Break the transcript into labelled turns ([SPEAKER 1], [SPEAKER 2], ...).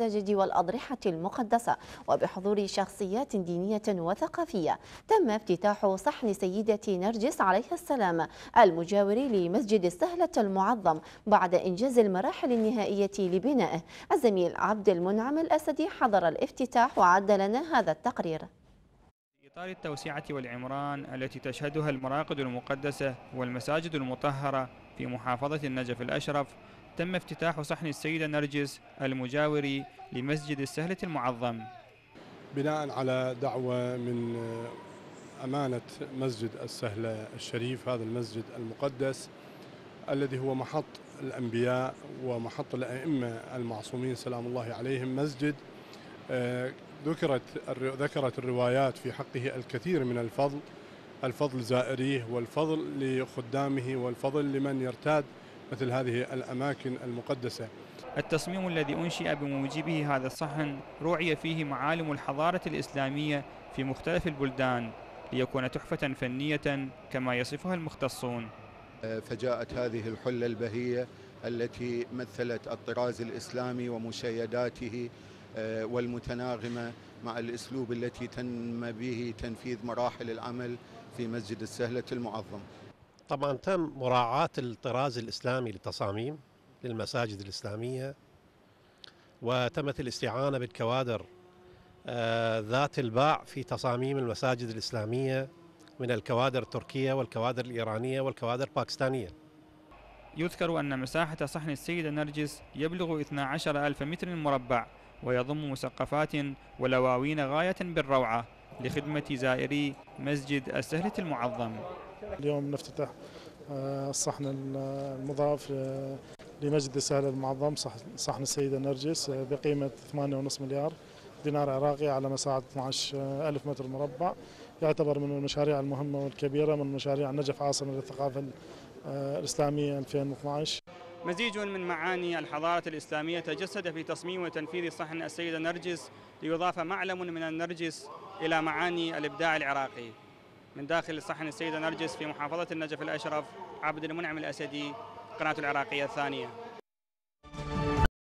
[SPEAKER 1] المساجد والأضرحة المقدسة وبحضور شخصيات دينية وثقافية. تم افتتاح صحن سيدة نرجس عليها السلام المجاور لمسجد السهلة المعظم بعد إنجاز المراحل النهائية لبنائه. الزميل عبد المنعم الأسدي حضر الافتتاح وعد لنا هذا التقرير.
[SPEAKER 2] في إطار التوسعة والعمران التي تشهدها المراقد المقدسة والمساجد المطهرة في محافظة النجف الأشرف، تم افتتاح صحن السيدة نرجس المجاور لمسجد السهلة المعظم
[SPEAKER 3] بناء على دعوة من أمانة مسجد السهلة الشريف، هذا المسجد المقدس الذي هو محط الأنبياء ومحط الأئمة المعصومين سلام الله عليهم. مسجد ذكرت الروايات في حقه الكثير من الفضل زائريه والفضل لخدامه والفضل لمن يرتاد مثل هذه الأماكن المقدسة.
[SPEAKER 2] التصميم الذي أنشئ بموجبه هذا الصحن روعي فيه معالم الحضارة الإسلامية في مختلف البلدان ليكون تحفة فنية كما يصفها المختصون.
[SPEAKER 4] فجاءت هذه الحلة البهية التي مثلت الطراز الإسلامي ومشيداته والمتناغمة مع الأسلوب التي تم به تنفيذ مراحل العمل في مسجد السهلة المعظم.
[SPEAKER 5] طبعا تم مراعاة الطراز الإسلامي للتصاميم للمساجد الإسلامية، وتمت الاستعانة بالكوادر ذات الباع في تصاميم المساجد الإسلامية من الكوادر التركية والكوادر الإيرانية والكوادر الباكستانية.
[SPEAKER 2] يذكر أن مساحة صحن السيدة نرجس يبلغ 12,000 متر مربع ويضم مسقفات ولواوين غاية بالروعة لخدمة زائري مسجد السهلة المعظم.
[SPEAKER 6] اليوم نفتتح الصحن المضاف لمسجد السهلة المعظم، صحن السيدة نرجس بقيمة 8.5 مليار دينار عراقي على مساحة 12,000 متر مربع. يعتبر من المشاريع المهمة والكبيرة من مشاريع النجف عاصمة للثقافة الإسلامية 2012.
[SPEAKER 2] مزيج من معاني الحضارة الإسلامية تجسد في تصميم وتنفيذ صحن السيدة نرجس ليضاف معلم من النرجس إلى معاني الإبداع العراقي. من داخل صحن السيدة نرجس في محافظة النجف الأشرف، عبد المنعم الأسدي، قناة العراقية الثانية.